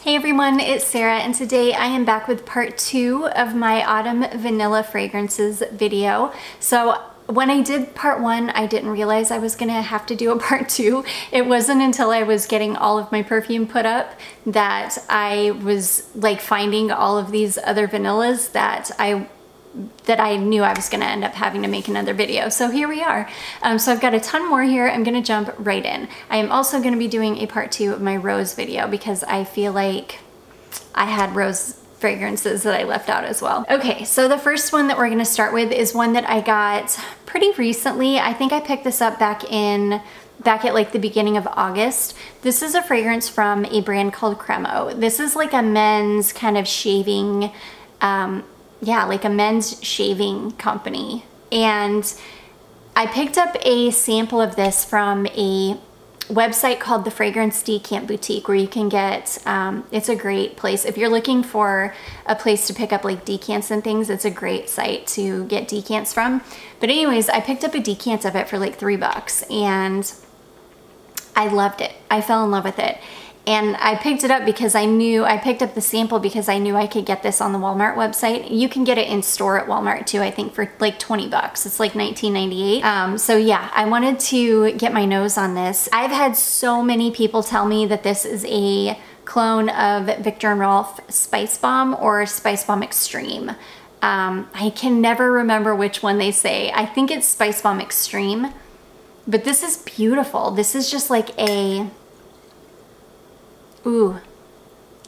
Hey everyone, it's Sarah, and today I am back with part 2 of my autumn vanilla fragrances video. So when I did part 1, I didn't realize I was gonna have to do a part 2. It wasn't until I was getting all of my perfume put up that I was like finding all of these other vanillas that I knew I was gonna end up having to make another video. So here we are. So I've got a ton more here. I'm gonna jump right in. I am also gonna be doing a part 2 of my rose video because I feel like I had rose fragrances that I left out as well. Okay, so the first one that we're gonna start with is one that I got pretty recently. I think I picked this up back at like the beginning of August. This is a fragrance from a brand called Cremo. This is like a men's kind of shaving, like a men's shaving company. And I picked up a sample of this from a website called the Fragrance Decant Boutique, where you can get, it's a great place. If you're looking for a place to pick up like decants and things, it's a great site to get decants from. But anyways, I picked up a decant of it for like $3 and I loved it. I fell in love with it. And I picked it up because I picked up the sample because I knew I could get this on the Walmart website. You can get it in store at Walmart too, I think for like $20. It's like $19.98. So yeah, I wanted to get my nose on this. I've had so many people tell me that this is a clone of Viktor & Rolf Spice Bomb or Spice Bomb Extreme. I can never remember which one they say. I think it's Spice Bomb Extreme, but this is beautiful. This is just like a... Ooh,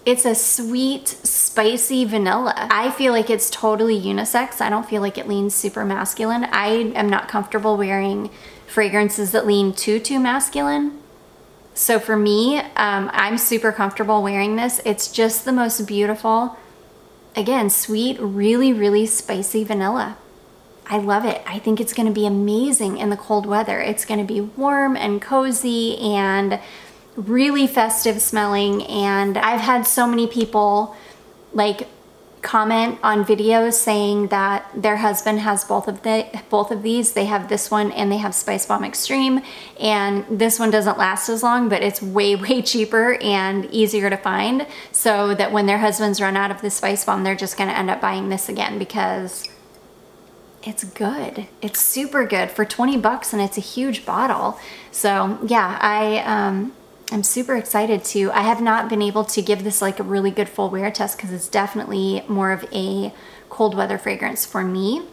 it's a sweet, spicy vanilla. I feel like it's totally unisex. I don't feel like it leans super masculine. I am not comfortable wearing fragrances that lean too masculine. So for me, I'm super comfortable wearing this. It's just the most beautiful, again, sweet, really spicy vanilla. I love it. I think it's gonna be amazing in the cold weather. It's gonna be warm and cozy and really festive smelling. And I've had so many people like comment on videos saying that their husband has both of these. They have this one and they have Spice Bomb Extreme, and this one doesn't last as long, but it's way cheaper and easier to find, so that when their husbands run out of the Spice Bomb, they're just gonna end up buying this again because it's good. It's super good for $20 and it's a huge bottle. So yeah, I'm super excited to. I have not been able to give this like a really good full wear test because it's definitely more of a cold weather fragrance for me.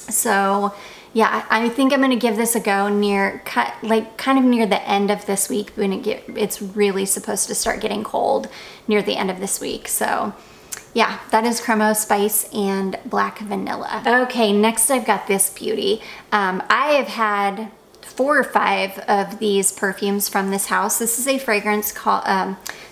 So yeah, I think I'm gonna give this a go kind of near the end of this week when it's really supposed to start getting cold near the end of this week. So yeah, that is Cremo Spice and Black Vanilla. Okay, next I've got this beauty. I have had 4 or 5 of these perfumes from this house. This is a fragrance called,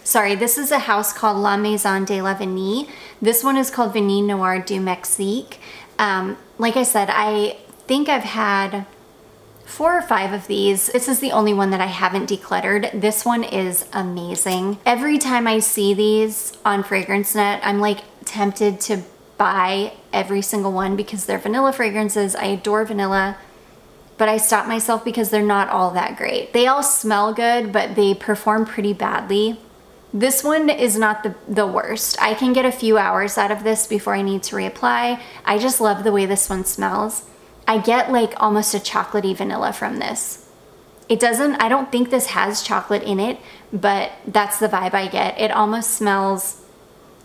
this is a house called La Maison de la Vanille. This one is called Vanille Noir du Mexique. Like I said, I think I've had 4 or 5 of these. This is the only one that I haven't decluttered. This one is amazing. Every time I see these on FragranceNet, I'm like tempted to buy every single one because they're vanilla fragrances. I adore vanilla, but I stop myself because they're not all that great. They all smell good, but they perform pretty badly. This one is not the worst. I can get a few hours out of this before I need to reapply. I just love the way this one smells. I get like almost a chocolatey vanilla from this. I don't think this has chocolate in it, but that's the vibe I get. It almost smells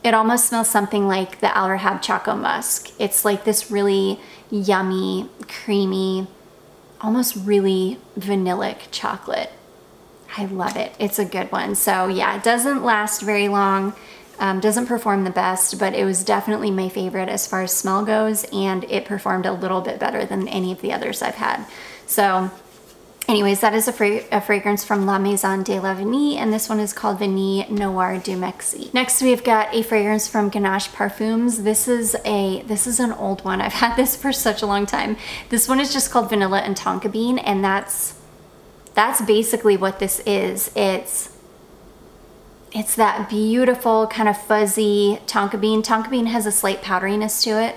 something like the Al Rahab Choco Musk. It's like this really yummy, creamy, almost really vanillic chocolate. I love it. It's a good one. So yeah, it doesn't last very long, doesn't perform the best, but it was definitely my favorite as far as smell goes, and it performed a little bit better than any of the others I've had. So anyways, that is a fragrance from La Maison de la Vanille, and this one is called Vanille Noir du Mexique. Next, we've got a fragrance from Ganache Parfums. This is an old one. I've had this for such a long time. This one is just called Vanilla and Tonka Bean, and that's basically what this is. It's that beautiful kind of fuzzy Tonka Bean. Tonka Bean has a slight powderiness to it,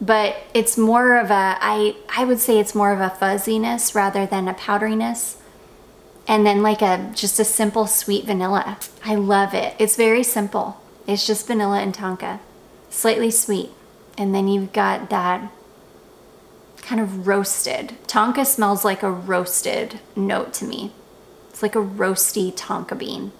but it's more of a, I would say it's more of a fuzziness rather than a powderiness. and then like just a simple sweet vanilla. I love it. It's very simple. It's just vanilla and tonka, slightly sweet. And then you've got that kind of roasted. Tonka smells like a roasted note to me. It's like a roasty tonka bean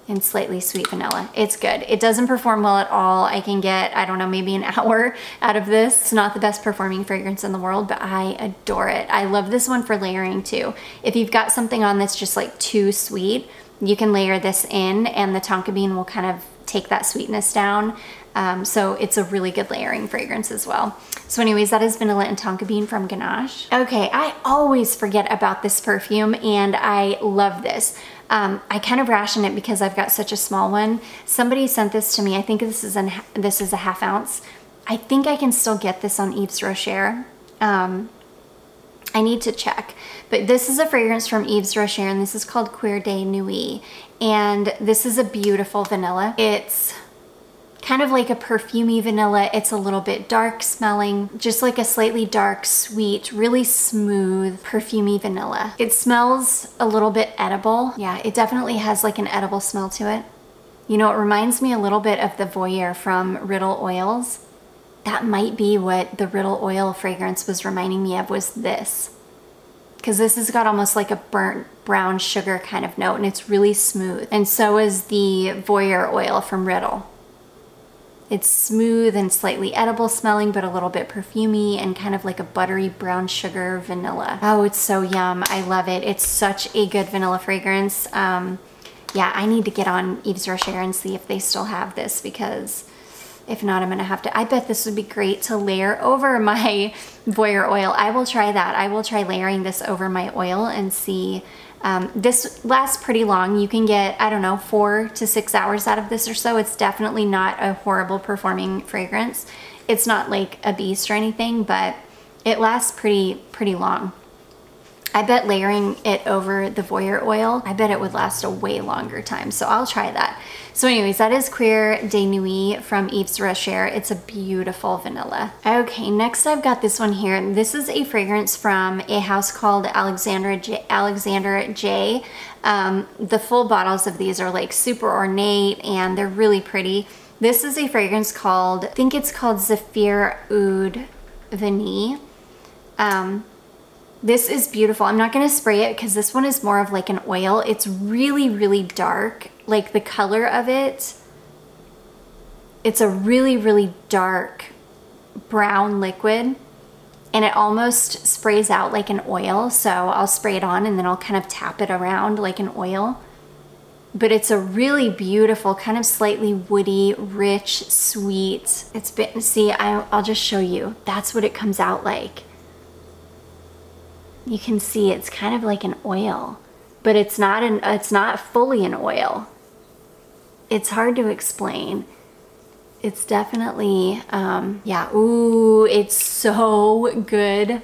and slightly sweet vanilla. It's good. It doesn't perform well at all. I can get, I don't know, maybe an hour out of this. It's not the best performing fragrance in the world, but I adore it. I love this one for layering too. If you've got something on that's just like too sweet, you can layer this in and the tonka bean will kind of take that sweetness down. So it's a really good layering fragrance as well. So anyways, that is Vanilla and Tonka Bean from Ganache. Okay, I always forget about this perfume and I love this. I kind of ration it because I've got such a small one. Somebody sent this to me. I think this is a half ounce. I think I can still get this on Yves Rocher. I need to check, but this is a fragrance from Yves Rocher and this is called Cuir de Nuit. And this is a beautiful vanilla. It's kind of like a perfumey vanilla. It's a little bit dark smelling, just like a slightly dark, sweet, really smooth, perfumey vanilla. It smells a little bit edible. Yeah, it definitely has like an edible smell to it. You know, it reminds me a little bit of the Voyeur from Riddle Oils. That might be what the Riddle Oil fragrance was reminding me of, was this. Because this has got almost like a burnt brown sugar kind of note and it's really smooth. And so is the Voyeur oil from Riddle. It's smooth and slightly edible smelling, but a little bit perfumey and kind of like a buttery brown sugar vanilla. Oh, it's so yum. I love it. It's such a good vanilla fragrance. Yeah, I need to get on Yves Rocher and see if they still have this, because if not, I'm gonna have to. I bet this would be great to layer over my Voyeur oil. I will try that. I will try layering this over my oil and see. This lasts pretty long. You can get, I don't know, 4 to 6 hours out of this or so. It's definitely not a horrible performing fragrance. It's not like a beast or anything, but it lasts pretty long. I bet layering it over the Voyeur oil, I bet it would last a way longer time. So I'll try that. So anyways, that is Cuir de Nuit from Yves Rocher. It's a beautiful vanilla. Okay, next I've got this one here. This is a fragrance from a house called Alexander J. The full bottles of these are like super ornate and they're really pretty. This is a fragrance called, I think it's called Zephyr Oud Vanille. This is beautiful. I'm not gonna spray it because this one is more of like an oil. It's really dark. Like the color of it, it's a really dark brown liquid and it almost sprays out like an oil. So I'll spray it on and then I'll kind of tap it around like an oil. But it's a really beautiful, kind of slightly woody, rich, sweet. It's been, see, I'll just show you. That's what it comes out like. You can see it's kind of like an oil, but it's not fully an oil. It's hard to explain. It's definitely, yeah, ooh, it's so good.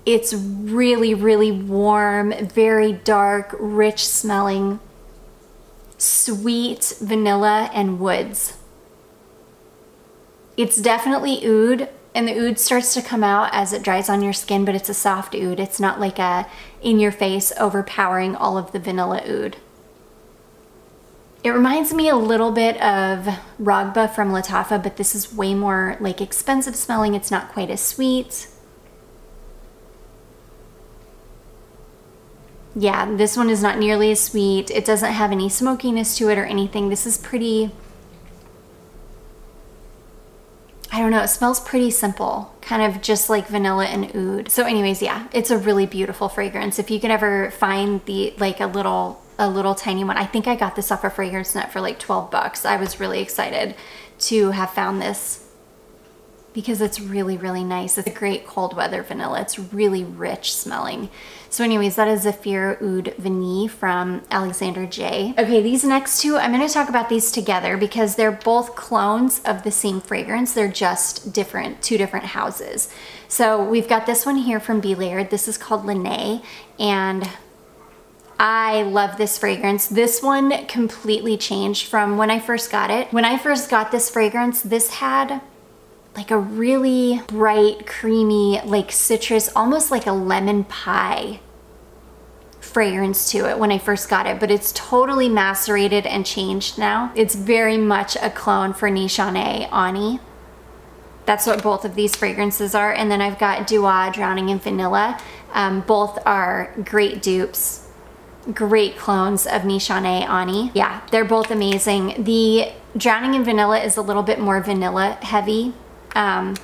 It's really warm, very dark, rich smelling, sweet vanilla and woods. It's definitely oud. And the oud starts to come out as it dries on your skin, but it's a soft oud. It's not like a in-your-face overpowering all of the vanilla oud. It reminds me a little bit of Ragba from Lattafa, but this is way more like expensive smelling. It's not quite as sweet. Yeah, this one is not nearly as sweet. It doesn't have any smokiness to it or anything. This is pretty, I don't know, it smells pretty simple, kind of just like vanilla and oud. So anyways, yeah, it's a really beautiful fragrance. If you can ever find the, like a little tiny one, I think I got this off a Fragrance Net for like 12 bucks. I was really excited to have found this because it's really nice. It's a great cold weather vanilla. It's really rich smelling. So anyways, that is Zephyr Oud Vanille from Alexander J. Okay, these next two, I'm gonna talk about these together because they're both clones of the same fragrance. They're just different, two different houses. So we've got this one here from Be Layered. This is called Lene, and I love this fragrance. This one completely changed from when I first got it. When I first got this fragrance, this had like a really bright, creamy, like citrus, almost like a lemon pie fragrance to it when I first got it, but it's totally macerated and changed now. It's very much a clone for Nichane Ani. That's what both of these fragrances are. And then I've got Dua Drowning in Vanilla. Both are great dupes, great clones of Nichane Ani. Yeah, they're both amazing. The Drowning in Vanilla is a little bit more vanilla heavy. The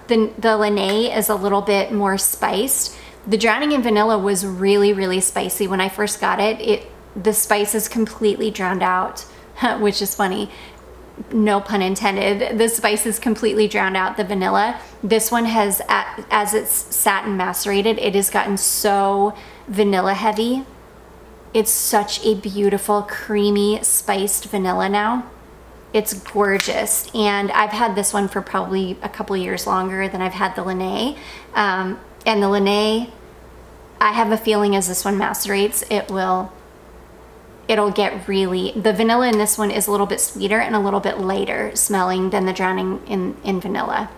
Lene is a little bit more spiced. The Drowning in Vanilla was really, really spicy. When I first got it, the spice is completely drowned out, which is funny. No pun intended. The spice is completely drowned out the vanilla. This one has, as it's sat and macerated, it has gotten so vanilla heavy. It's such a beautiful, creamy, spiced vanilla now. It's gorgeous. And I've had this one for probably a couple years longer than I've had the Lene. And the Lene, I have a feeling as this one macerates, it'll get really, the vanilla in this one is a little bit sweeter and a little bit lighter smelling than the Drowning in Vanilla.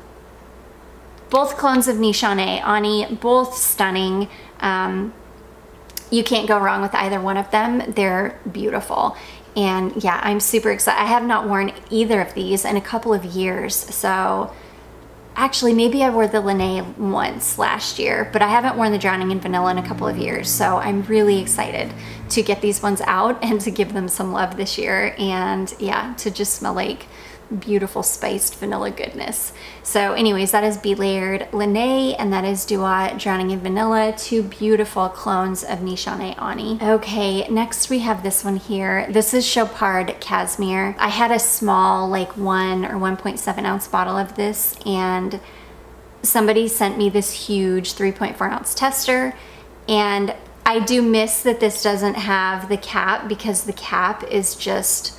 Both clones of Nichane Ani, both stunning. You can't go wrong with either one of them. They're beautiful. And yeah, I'm super excited. I have not worn either of these in a couple of years. So actually, maybe I wore the Lene once last year, but I haven't worn the Drowning in Vanilla in a couple of years. So I'm really excited to get these ones out and to give them some love this year. And yeah, to just smell like beautiful spiced vanilla goodness. So anyways, that is Be Layered Lene, and that is Dua Drowning in Vanilla, two beautiful clones of Nichane Ani. Okay, next we have this one here. This is Chopard Cashmere. I had a small, like 1 or 1.7 ounce bottle of this, and somebody sent me this huge 3.4 ounce tester, and I do miss that this doesn't have the cap, because the cap is just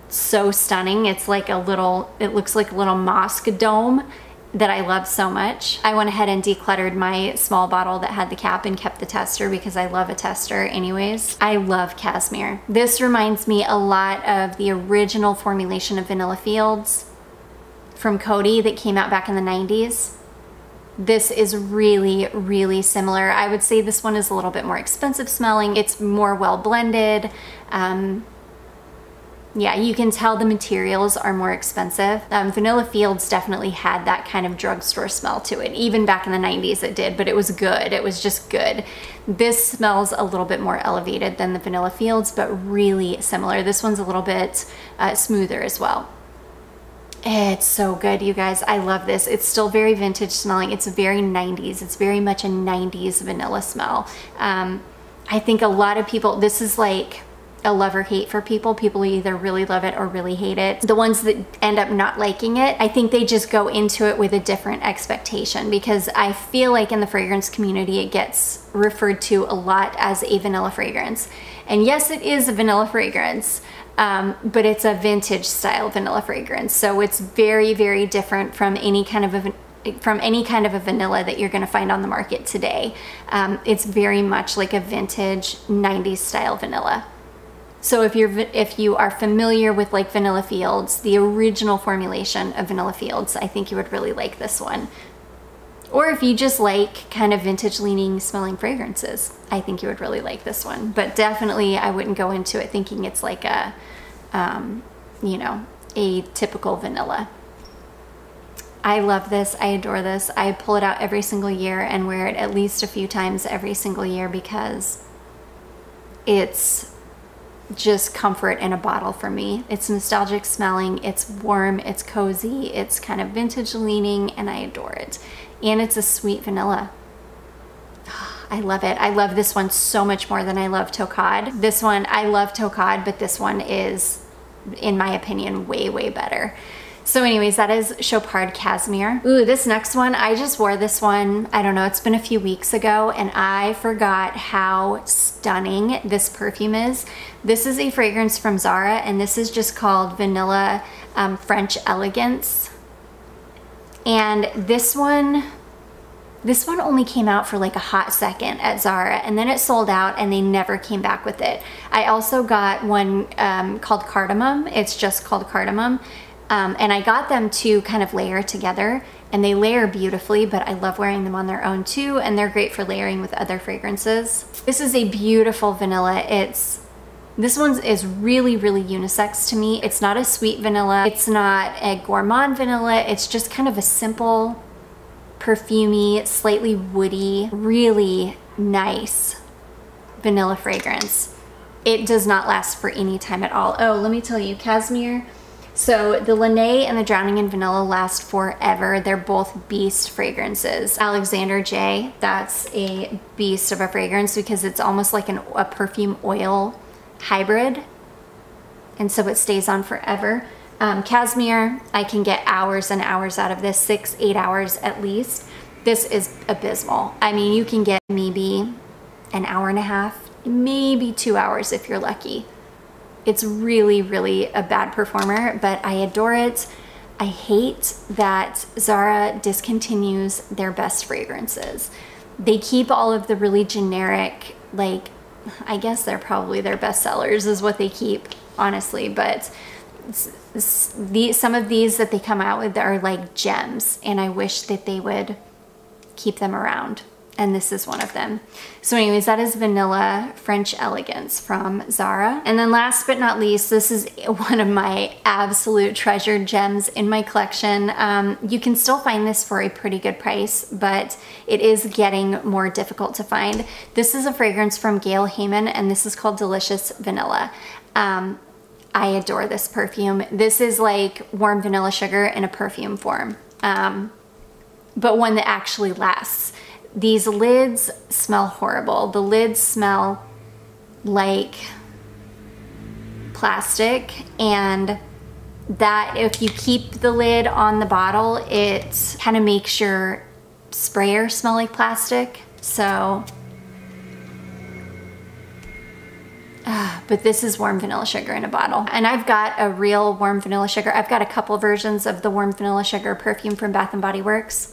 so stunning. It's like a little, it looks like a little mosque dome that I love so much. I went ahead and decluttered my small bottle that had the cap and kept the tester because I love a tester anyways. I love Cashmere. This reminds me a lot of the original formulation of Vanilla Fields from Coty that came out back in the 90s. This is really, really similar. I would say this one is a little bit more expensive smelling. It's more well blended. Yeah, you can tell the materials are more expensive. Vanilla Fields definitely had that kind of drugstore smell to it. Even back in the 90s it did, but it was good. It was just good. This smells a little bit more elevated than the Vanilla Fields, but really similar. This one's a little bit smoother as well. It's so good, you guys. I love this. It's still very vintage smelling. It's very 90s. It's very much a 90s vanilla smell. I think a lot of people, this is like a love or hate for people. People either really love it or really hate it. The ones that end up not liking it, I think they just go into it with a different expectation, because I feel like in the fragrance community it gets referred to a lot as a vanilla fragrance. And yes, it is a vanilla fragrance, but it's a vintage style vanilla fragrance. So it's very, very different from any kind of a vanilla that you're gonna find on the market today. It's very much like a vintage 90s style vanilla. So if you are familiar with like Vanilla Fields, the original formulation of Vanilla Fields, I think you would really like this one. Or if you just like kind of vintage leaning smelling fragrances, I think you would really like this one. But definitely I wouldn't go into it thinking it's like a, you know, a typical vanilla. I love this, I adore this. I pull it out every single year and wear it at least a few times every single year, because it's just comfort in a bottle for me. It's nostalgic smelling, it's warm, it's cozy, it's kind of vintage leaning, and I adore it. And it's a sweet vanilla. I love it. I love this one so much more than I love Tocade. This one, I love Tocade, but this one is, in my opinion, way, way better. So anyways, that is Chopard Cashmere. Ooh, this next one, I just wore this one, I don't know, it's been a few weeks ago, and I forgot how stunning this perfume is. This is a fragrance from Zara, and this is just called Vanilla French Elegance. And this one only came out for like a hot second at Zara, and then it sold out and they never came back with it. I also got one called Cardamom. It's just called Cardamom. And I got them to kind of layer together, and they layer beautifully, but I love wearing them on their own too, and they're great for layering with other fragrances. This is a beautiful vanilla. This one is really, really unisex to me. It's not a sweet vanilla. It's not a gourmand vanilla. It's just kind of a simple, perfumey, slightly woody, really nice vanilla fragrance. It does not last for any time at all. Oh, let me tell you, Cashmere. So the Lene and the Drowning in Vanilla last forever. They're both beast fragrances. Alexander J, that's a beast of a fragrance because it's almost like a perfume oil hybrid. And so it stays on forever. Cashmere, I can get hours and hours out of this, 6-8 hours at least. This is abysmal. I mean, you can get maybe an hour and a half, maybe 2 hours if you're lucky. It's really, really a bad performer, but I adore it. I hate that Zara discontinues their best fragrances. They keep all of the really generic, like, I guess they're probably their best sellers is what they keep, honestly, but some of these that they come out with are like gems, and I wish that they would keep them around. And this is one of them. So anyways, that is Vanilla French Elegance from Zara. And then last but not least, this is one of my absolute treasured gems in my collection. You can still find this for a pretty good price, but it is getting more difficult to find. This is a fragrance from Gail Heyman, and this is called Delicious Vanilla. I adore this perfume. This is like warm vanilla sugar in a perfume form, but one that actually lasts. These lids smell horrible. The lids smell like plastic, and that if you keep the lid on the bottle, it kind of makes your sprayer smell like plastic. So, but this is warm vanilla sugar in a bottle. And I've got a real warm vanilla sugar. I've got a couple versions of the warm vanilla sugar perfume from Bath & Body Works.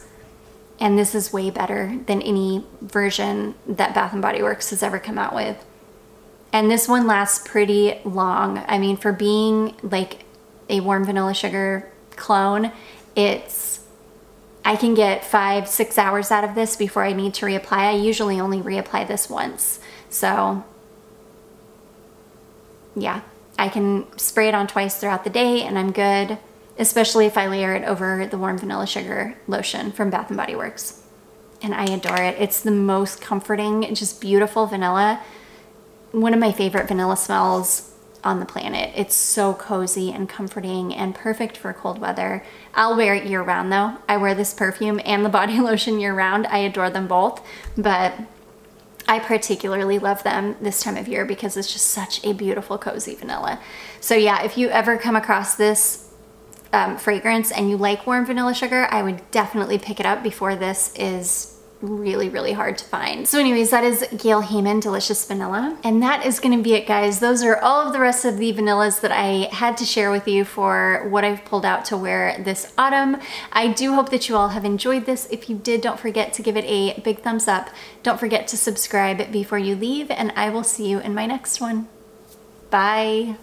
And this is way better than any version that Bath & Body Works has ever come out with. And this one lasts pretty long. I mean, for being like a warm vanilla sugar clone, I can get 5-6 hours out of this before I need to reapply. I usually only reapply this once. So yeah, I can spray it on twice throughout the day and I'm good. Especially if I layer it over the warm vanilla sugar lotion from Bath & Body Works. And I adore it. It's the most comforting, just beautiful vanilla. One of my favorite vanilla smells on the planet. It's so cozy and comforting and perfect for cold weather. I'll wear it year round though. I wear this perfume and the body lotion year round. I adore them both, but I particularly love them this time of year because it's just such a beautiful, cozy vanilla. So yeah, if you ever come across this fragrance and you like warm vanilla sugar, I would definitely pick it up before this is really, really hard to find. So anyways, that is Gail Heyman Delicious Vanilla. And that is gonna be it, guys. Those are all of the rest of the vanillas that I had to share with you for what I've pulled out to wear this autumn. I do hope that you all have enjoyed this. If you did, don't forget to give it a big thumbs up. Don't forget to subscribe before you leave, and I will see you in my next one. Bye.